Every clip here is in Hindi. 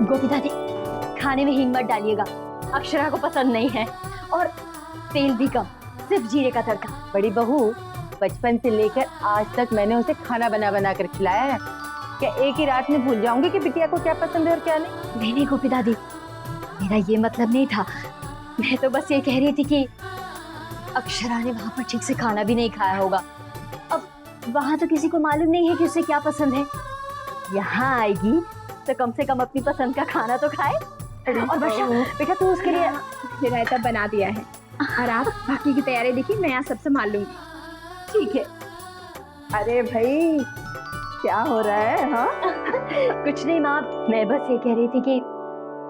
गोपी दादी, खाने में हींग मत डालिएगा, अक्षरा को पसंद नहीं है, और तेल भी कम, सिर्फ जीरे का तड़का। बड़ी बहू, बचपन से लेकर आज तक मैंने उसे खाना बना बना कर खिलाया है। क्या एक ही रात में भूल जाऊंगी कि बिटिया को क्या पसंद है और क्या नहीं? नहीं गोपी दादी, मेरा ये मतलब नहीं था। मैं तो बस ये कह रही थी कि अक्षरा ने वहां पर ठीक से खाना भी नहीं खाया होगा। अब वहां तो किसी को मालूम नहीं है कि उसे क्या पसंद है। यहाँ आएगी तो कम से कम अपनी पसंद का खाना तो खाए। और वर्षा, बेटा तू उसके लिए रायता बना दिया है, और आप बाकी की तैयारी देखिए, मैं यहाँ सब संभाल लूंगी। ठीक है। अरे भाई, क्या हो रहा है? हाँ कुछ नहीं माँ, मैं बस ये कह रही थी कि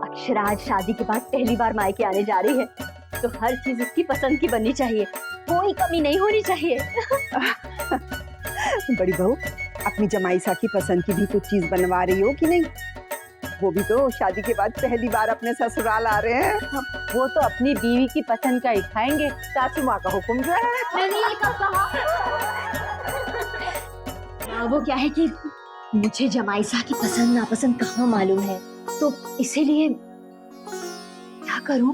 अक्षरा आज शादी के बाद पहली बार मायके आने जा रही है, तो हर चीज उसकी पसंद की बननी चाहिए, कोई कमी नहीं होनी चाहिए। बड़ी बहू, अपनी जमाई सा की पसंद की भी कुछ चीज बनवा रही हो कि नहीं? वो भी तो शादी के बाद पहली बार अपने ससुराल आ रहे हैं। वो तो अपनी बीवी की पसंद का ही खाएंगे, सासू माँ का हुक्म जो है। मैंने ये कब कहा? वो क्या है कि मुझे जमाईसा की पसंद नापसंद कहाँ मालूम है, तो इसीलिए क्या करूं?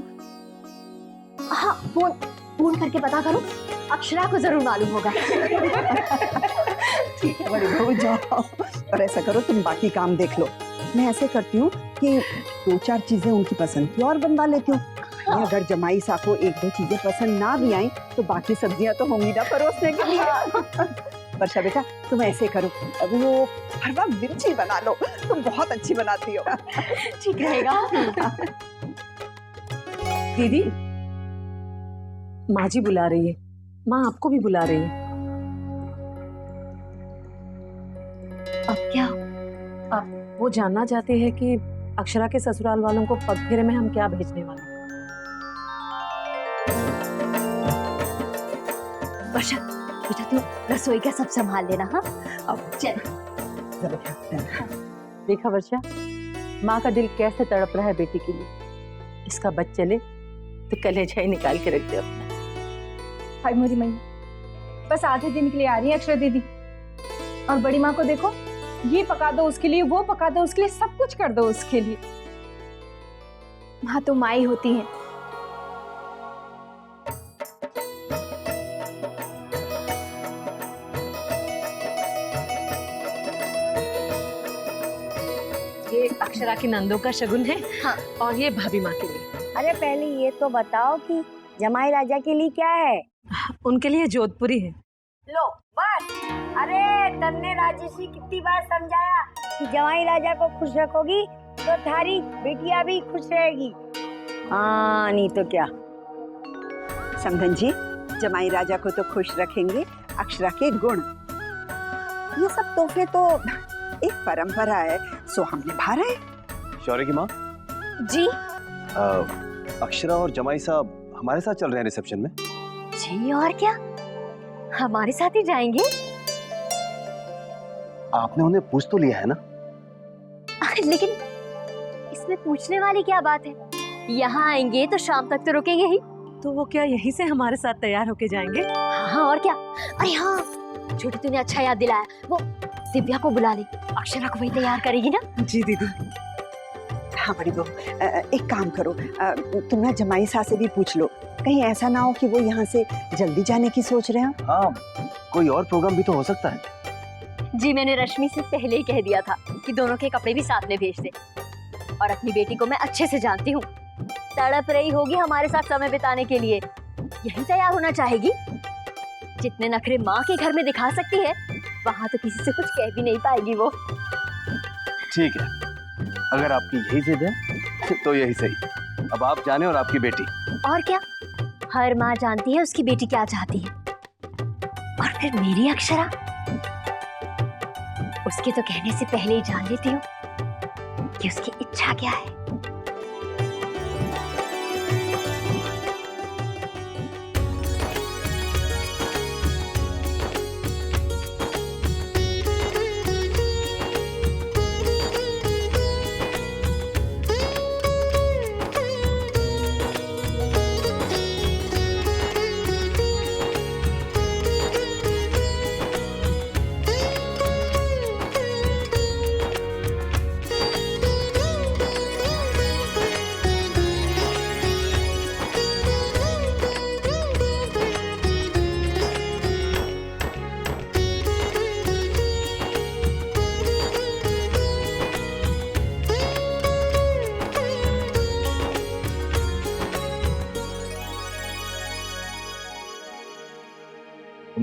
हाँ, फोन करके पता करूं, अक्षरा को जरूर मालूम होगा। ठीक है बड़ी बहू, जाओ और ऐसा करो, तुम बाकी काम देख लो। मैं ऐसे करती हूँ कि 2-4 चीजें उनकी पसंद की और बनवा लेती हूँ। अगर जमाई सा को 1-2 चीजें पसंद ना भी आई तो बाकी सब्जियां तो होंगी ना परोसने के लिए। वर्षा बेटा, तुम ऐसे करो, वो भरवा मिर्ची बना लो, तुम बहुत अच्छी बनाती हो। ठीक रहेगा। दीदी, माँ जी बुला रही है, माँ आपको भी बुला रही है। अब क्या? अब वो जानना चाहते हैं कि अक्षरा के ससुराल वालों को पगफेरे में हम क्या भेजने वाले हैं। वर्षा, बेटा तू रसोई का सब संभाल लेना। हाँ, अब चल। देखा वर्षा, माँ का दिल कैसे तड़प रहा है बेटी के लिए। इसका बच चले तो कलेजा ही निकाल के रख दे अपना। हाय मेरी मैया, बस आधे दिन के लिए आ रही है अक्षरा दीदी, और बड़ी माँ को देखो, ये पका दो उसके लिए, वो पका दो उसके लिए, सब कुछ कर दो उसके लिए। माँ तो माँ ही होती है। ये अक्षरा की नंदों का शगुन है। हाँ। और ये भाभी माँ के लिए। अरे पहले ये तो बताओ कि जमाई राजा के लिए क्या है? उनके लिए जोधपुरी है। लो बस। अरे तन्ने राजेशी कितनी बार समझाया कि जमाई राजा को खुश रखोगी तो थारी बेटिया भी खुश रहेगी। हाँ नहीं तो क्या। समधन जी, जमाई राजा को तो खुश रखेंगे अक्षरा के गुण। ये सब तोहफे तो एक परंपरा है, सो हम निभा रहे। शौर्य की माँ जी। अक्षरा और जमाई साहब हमारे साथ चल रहे हैं रिसेप्शन में। जी, और क्या, हमारे साथ ही जाएंगे। आपने उन्हें पूछ तो लिया है ना? लेकिन इसमें पूछने वाली क्या बात है? यहाँ आएंगे तो शाम तक तो रुकेंगे ही। तो वो क्या यहीं से हमारे साथ तैयार होके जाएंगे? हाँ, और क्या। अरे हाँ, छोटी तूने अच्छा याद दिलाया, वो दिव्या को बुला ले, अक्षरा को वही तैयार करेगी ना। जी दीदी। हाँ बड़ी बहू, एक काम करो, तुम ना जमाई सास से भी पूछ लो, कहीं ऐसा ना हो कि वो यहाँ से जल्दी जाने की सोच रहे हो। हाँ, कोई और प्रोग्राम भी तो हो सकता है। जी, मैंने रश्मि से पहले ही कह दिया था कि दोनों के कपड़े भी साथ में भेज दे, और अपनी बेटी को मैं अच्छे से जानती हूँ, तड़प रही होगी हमारे साथ समय बिताने के लिए, यही तैयार होना चाहेगी। जितने नखरे माँ के घर में दिखा सकती है, वहाँ तो किसी से कुछ कह भी नहीं पाएगी वो। ठीक है, अगर आपकी यही जिद है तो यही सही। अब आप जाने और आपकी बेटी। और क्या, हर माँ जानती है उसकी बेटी क्या चाहती है। और फिर मेरी अक्षरा, उसके तो कहने से पहले ही जान लेती हूँ कि उसकी इच्छा क्या है।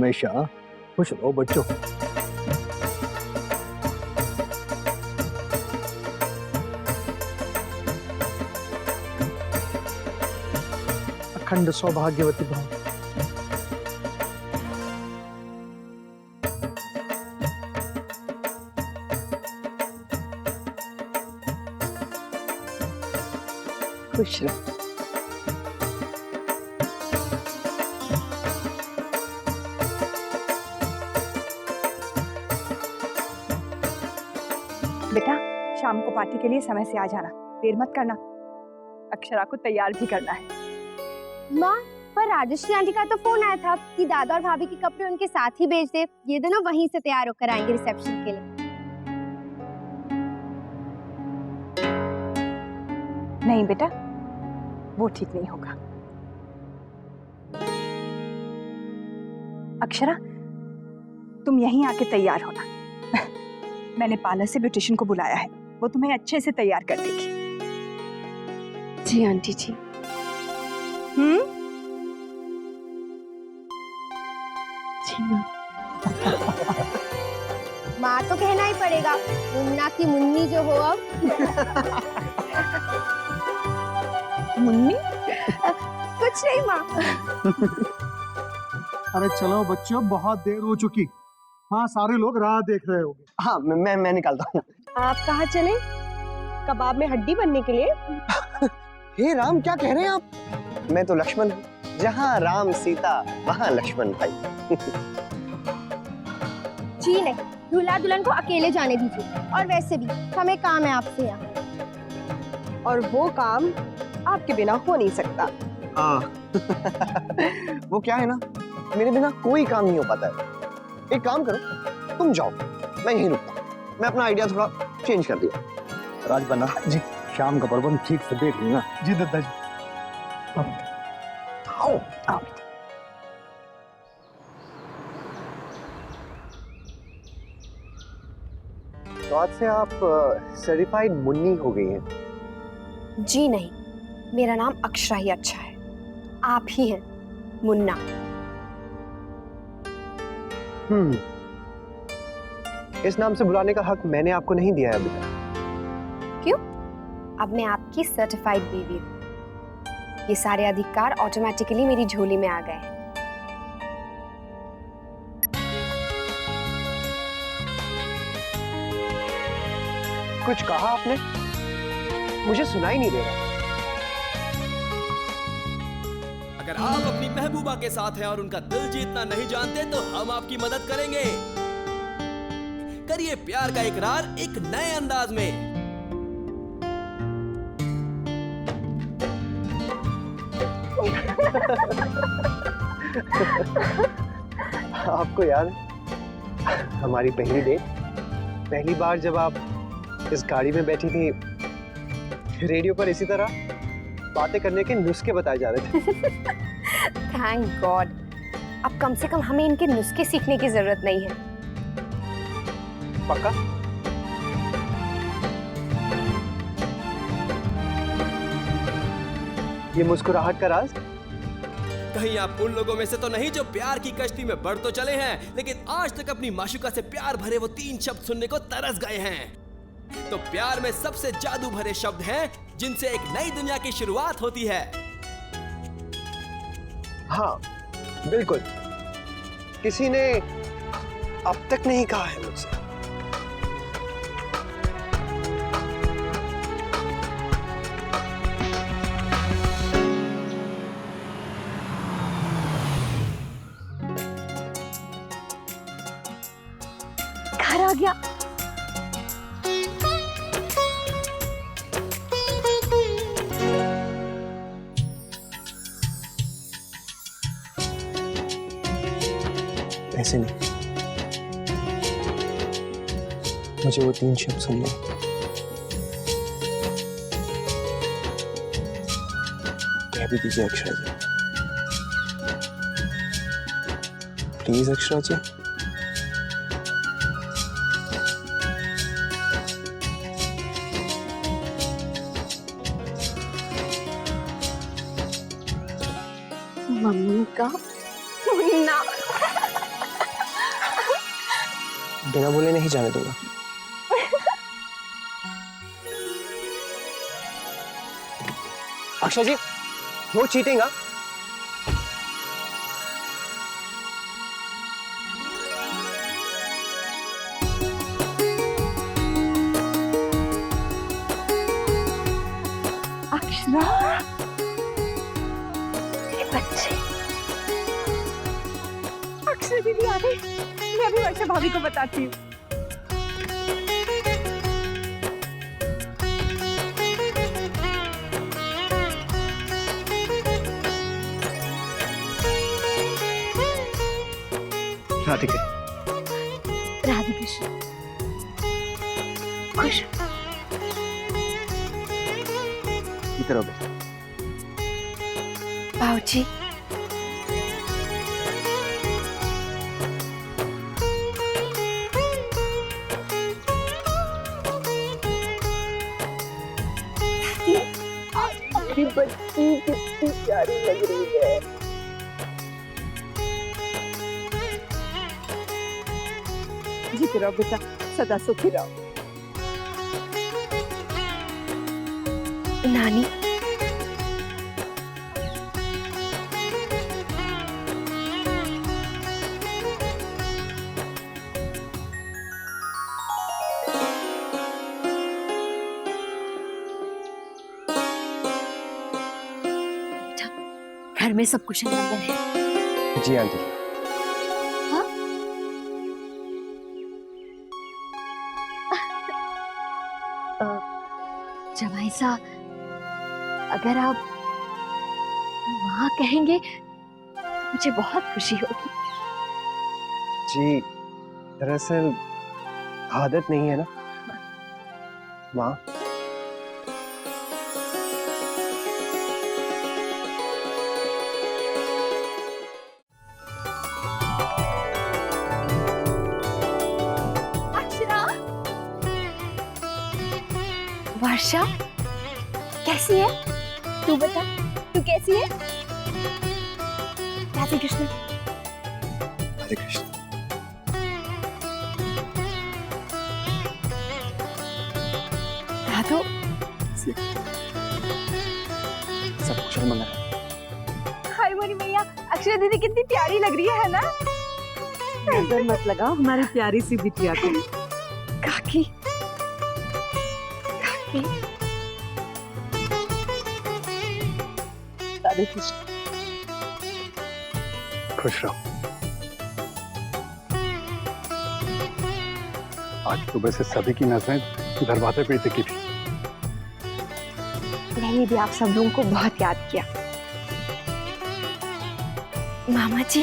हमेशा खुश रहो बच्चों। अखंड सौभाग्यवती भव। खुश रहो। बेटा शाम को पार्टी के लिए समय से आ जाना, देर मत करना। अक्षरा को तैयार भी करना है। माँ, पर राजश्री आंटी का तो फोन आया था कि दादा और भाभी के कपड़े उनके साथ ही भेज दे। ये दोनों वहीं से तैयार होकर आएंगे रिसेप्शन के लिए। नहीं बेटा, वो ठीक नहीं होगा। अक्षरा, तुम यहीं आके तैयार होना। मैंने पार्लर से ब्यूटिशियन को बुलाया है, वो तुम्हें अच्छे से तैयार कर देगी। जी आंटी जी। जी माँ। माँ तो कहना ही पड़ेगा, मुन्ना की मुन्नी जो हो अब। मुन्नी? कुछ नहीं माँ। अरे चलो बच्चों, बहुत देर हो चुकी। हाँ, सारे लोग राह देख रहे होंगे। हाँ, मैं निकालता हूँ। आप कहाँ चले? कबाब में हड्डी बनने के लिए? हे राम, क्या कह रहे हैं आप? मैं तो लक्ष्मण हूँ। जहाँ राम सीता वहाँ लक्ष्मण भाई। जी नहीं, दूल्हा दुल्हन को अकेले जाने दीजिए। और वैसे भी हमें काम है आपसे यहाँ, और वो काम आपके बिना हो नहीं सकता। हाँ। वो क्या है ना, मेरे बिना कोई काम नहीं हो पाता है। एक काम करो, तुम जाओ, मैं यहीं रुकता हूँ। मैं अपना आइडिया थोड़ा चेंज कर दिया। राजबन्ना जी, शाम का प्रबंध ठीक से देख लूंगा। जी दादा जी। आओ आओ। तो आज से आप सर्टिफाइड मुन्नी हो गई हैं। जी नहीं, मेरा नाम अक्षरा ही अच्छा है। आप ही हैं मुन्ना। इस नाम से बुलाने का हक मैंने आपको नहीं दिया है अभी तक। क्यों? अब मैं आपकी सर्टिफाइड बीवी हूँ। ये सारे अधिकार ऑटोमेटिकली मेरी झोली में आ गए हैं। कुछ कहा आपने? मुझे सुनाई नहीं दे रहा। अगर आप अपनी महबूबा के साथ हैं और उनका दिल जीतना नहीं जानते तो हम आपकी मदद करेंगे। करिए प्यार का इकरार एक नए अंदाज में। आपको याद है हमारी पहली डेट? पहली बार जब आप इस गाड़ी में बैठी थी, रेडियो पर इसी तरह बातें करने के नुस्खे बताए जा रहे थे। थैंक गॉड, अब कम से कम हमें इनके नुस्खे सीखने की जरूरत नहीं है। पक्का? ये मुस्कुराहट का राज? कहीं आप उन लोगों में से तो नहीं जो प्यार की कश्ती में बढ़ तो चले हैं, लेकिन आज तक अपनी माशूका से प्यार भरे वो 3 शब्द सुनने को तरस गए हैं। तो प्यार में सबसे जादू भरे शब्द हैं जिनसे एक नई दुनिया की शुरुआत होती है। हाँ, बिल्कुल। किसी ने अब तक नहीं कहा है मुझसे। घर आ गया। ऐसे नहीं, मुझे वो 3 शब्द सुनने। कह भी दीजिए अक्षरा जी, प्लीज अक्षरा जी। मम्मी का मुन्ना। बिना बोले नहीं जाने दूंगा। अक्षय जी, नो चीटिंग। हाँ, अक्षरा, ये बच्चे। अक्षरा दीदी आ गई। मैं अभी वर्षा भाभी को बताती हूँ। राधिका, राधे कृष्ण। खुश इधर आओ बेटा। बाबूजी, मेरी बच्ची कितनी प्यारी लग रही है। जीते रहो बेटा, सदा सुखी रहो। नानी, घर में सब कुशल मंगल है? जी आंटी। हाँ? जमाई साहब, अगर आप माँ कहेंगे तो मुझे बहुत खुशी होगी। जी, दरअसल आदत नहीं है ना माँ। वर्षा कैसी है? तू बता, तू कैसी है? राधे कृष्ण। राधे कृष्ण। राधो, सब कुशल मंगल है। हाय मोरी मैया, अक्षरा दीदी कितनी प्यारी लग रही है ना? नजर मत लगाओ हमारी प्यारी सी बिटिया को। काकी, राधे कृष्ण। खुश रहो। आज सुबह से सभी की नजरें दरवाजे पे टिकी थी। मैंने भी आप सब लोगों को बहुत याद किया। मामा जी,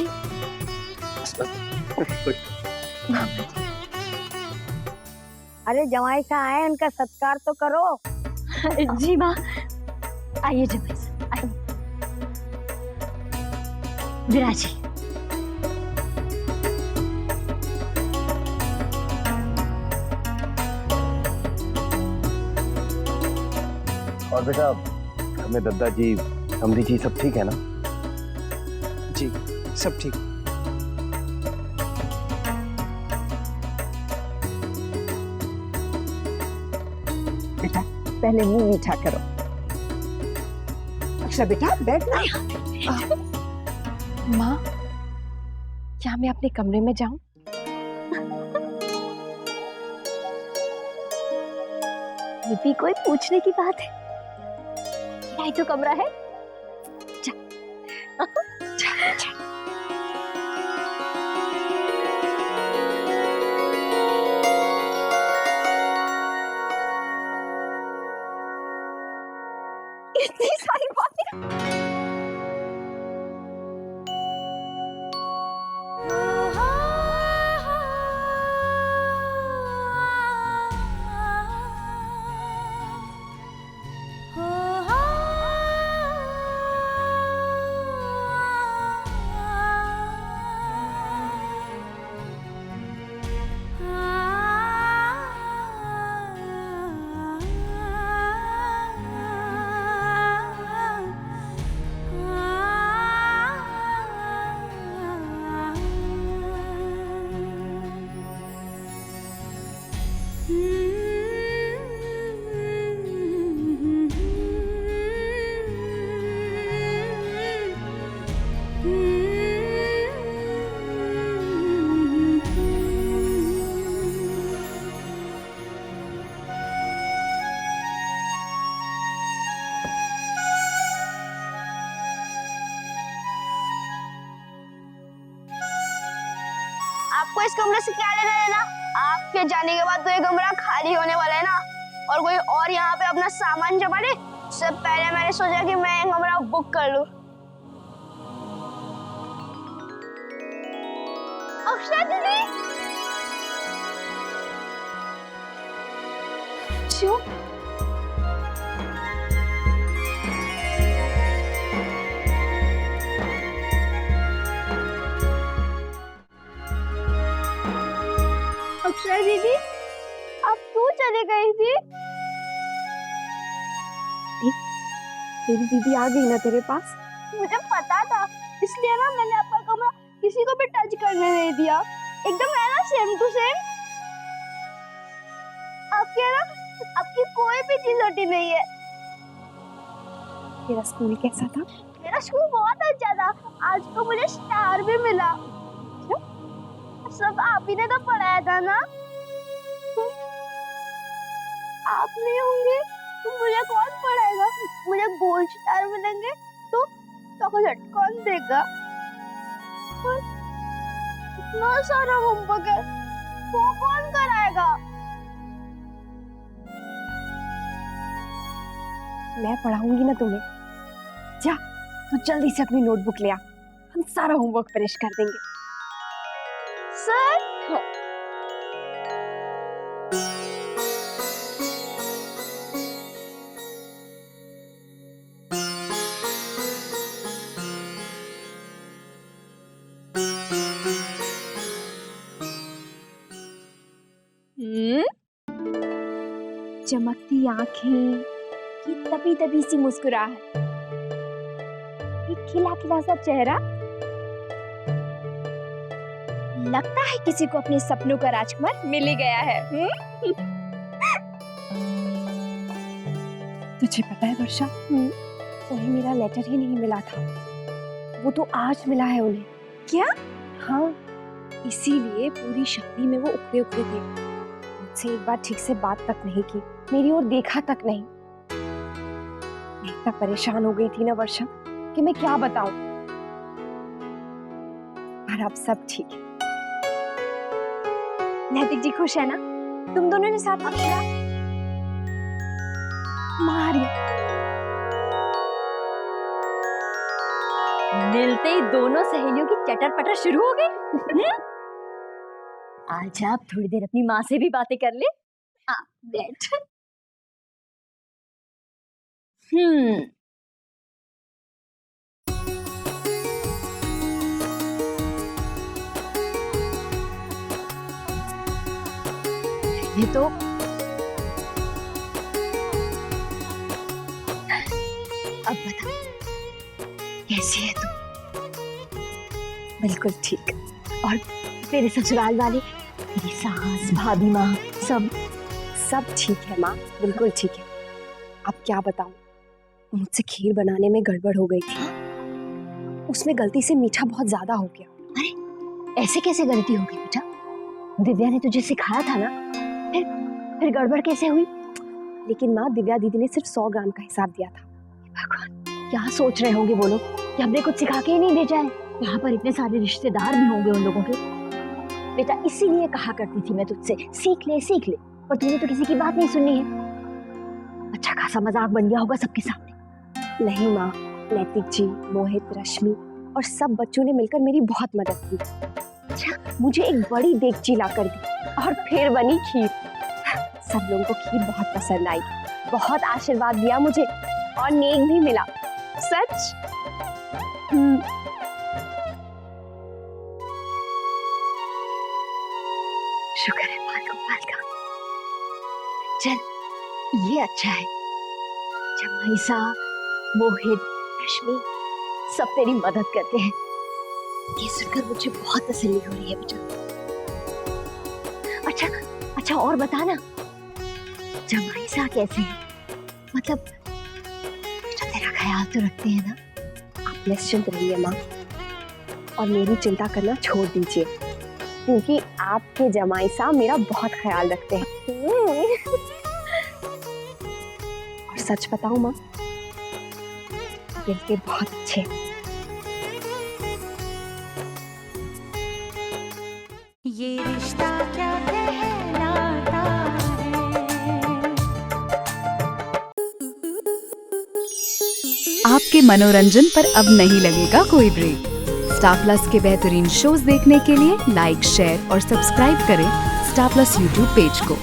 मामा जी। अरे जमाई सा आए, उनका सत्कार तो करो। जी माँ, आइए जमाई साहब, आइए। विराजी। और बेटा, हमें दद्दा जी, समधी जी सब ठीक है ना? जी, सब ठीक। बेटा, पहले मुंह मीठा करो। अक्षरा बेटा, बैठना। माँ, क्या मैं अपने कमरे में जाऊं? ये भी कोई पूछने की बात है? यही तो कमरा है। जा। जा, जा। इतनी सारी बातें। इस कमरे से क्या लेना देना? आपके जाने के बाद तो ये कमरा खाली होने वाला है ना, और कोई और यहाँ पे अपना सामान जमा ले। उससे पहले मैंने सोचा कि मैं ये कमरा बुक कर लूं। अक्षरा दीदी, क्यों? अक्षरा दीदी, आप क्यों चली गई थी? तेरी दीदी आ गई ना तेरे पास? मुझे पता था, इसलिए ना मैंने आपका कमरा किसी को भी टच करने नहीं दिया। एकदम है ना सेम टू सेम। आपकी कोई भी चीज हटी नहीं है। तेरा स्कूल कैसा था? मेरा स्कूल बहुत अच्छा था। आज तो मुझे स्टार भी मिला। क्यों? सब आप ही ने तो पढ़ाया था ना। आप नहीं होंगे तो मुझे कौन पढ़ाएगा? मुझे गोल्ड स्टार मिलेंगे तो चॉकलेट कौन देगा? और इतना सारा होमवर्क है, वो कौन कराएगा? मैं पढ़ाऊंगी ना तुम्हें। जा, तू जल्दी से अपनी नोटबुक ले आ, हम सारा होमवर्क फिनिश कर देंगे। सर, चमकती आंखें, ये तभी तभी सी मुस्कुराहट, एक खिला खिला सा चेहरा। लगता है किसी को अपने सपनों का राजकुमार मिल ही गया है। तुझे पता है वर्षा, उन्हें मेरा लेटर ही नहीं मिला था, वो तो आज मिला है उन्हें। क्या? हाँ, इसीलिए पूरी शादी में वो उखड़े उखड़े थे। मुझसे एक बार ठीक से बात तक नहीं की, मेरी ओर देखा तक नहीं। मैं इतना परेशान हो गई थी ना वर्षा कि मैं क्या बताऊं। पर अब सब ठीक है। नैतिक जी खुश है ना? तुम दोनों ने साथ में खेला? मारी मिलते ही दोनों सहेलियों की चटर पटर शुरू हो गई। आज आप थोड़ी देर अपनी माँ से भी बातें कर ले। बैठ। ये तो अब बता, कैसी है तू? बिल्कुल ठीक। और तेरे ससुराल वाले, तेरी सास, भाभी, माँ, सब ठीक है माँ, बिल्कुल ठीक है। अब क्या बताऊं, मुझसे खीर बनाने में गड़बड़ हो गई थी। उसमें गलती से मीठा बहुत ज्यादा हो गया। अरे ऐसे कैसे गलती हो गई बेटा? दिव्या ने तुझे सिखाया था ना, फिर गड़बड़ कैसे हुई? लेकिन माँ, दिव्या दीदी ने सिर्फ 100 ग्राम का हिसाब दिया था। भगवान, क्या सोच रहे होंगे वो लोग कि हमने कुछ सिखा के ही नहीं भेजा है। यहाँ पर इतने सारे रिश्तेदार भी होंगे उन लोगों के। बेटा, इसीलिए कहा करती थी मैं तुझसे, सीख ले, पर तूने तो किसी की बात नहीं सुननी है। अच्छा खासा मजाक बन गया होगा सबके सामने। नहीं माँ, नैतिक जी, मोहित, रश्मि और सब बच्चों ने मिलकर मेरी बहुत मदद की। अच्छा, मुझे एक बड़ी देगची ला कर दी और फिर बनी खीर। सब लोगों को खीर बहुत पसंद आई, बहुत आशीर्वाद दिया मुझे और नेक भी मिला। सच। शुक्र है गोपाल का। चल, ये अच्छा है, जमाई साहब, मोहित, रश्मि सब तेरी मदद करते हैं। ये सुनकर मुझे बहुत तसल्ली हो रही है बेटा। अच्छा और बता ना, जमाई साहब कैसे हैं? मतलब बेटा तेरा ख्याल तो रखते हैं ना? आप निश्चिंत रहिए माँ, और मेरी चिंता करना छोड़ दीजिए, क्योंकि आपके जमाई साहब मेरा बहुत ख्याल रखते हैं। और सच बताऊं माँ, दिल के बहुत अच्छे। ये आपके मनोरंजन पर अब नहीं लगेगा कोई ब्रेक। स्टार प्लस के बेहतरीन शोज देखने के लिए लाइक, शेयर और सब्सक्राइब करें स्टार प्लस यूट्यूब पेज को।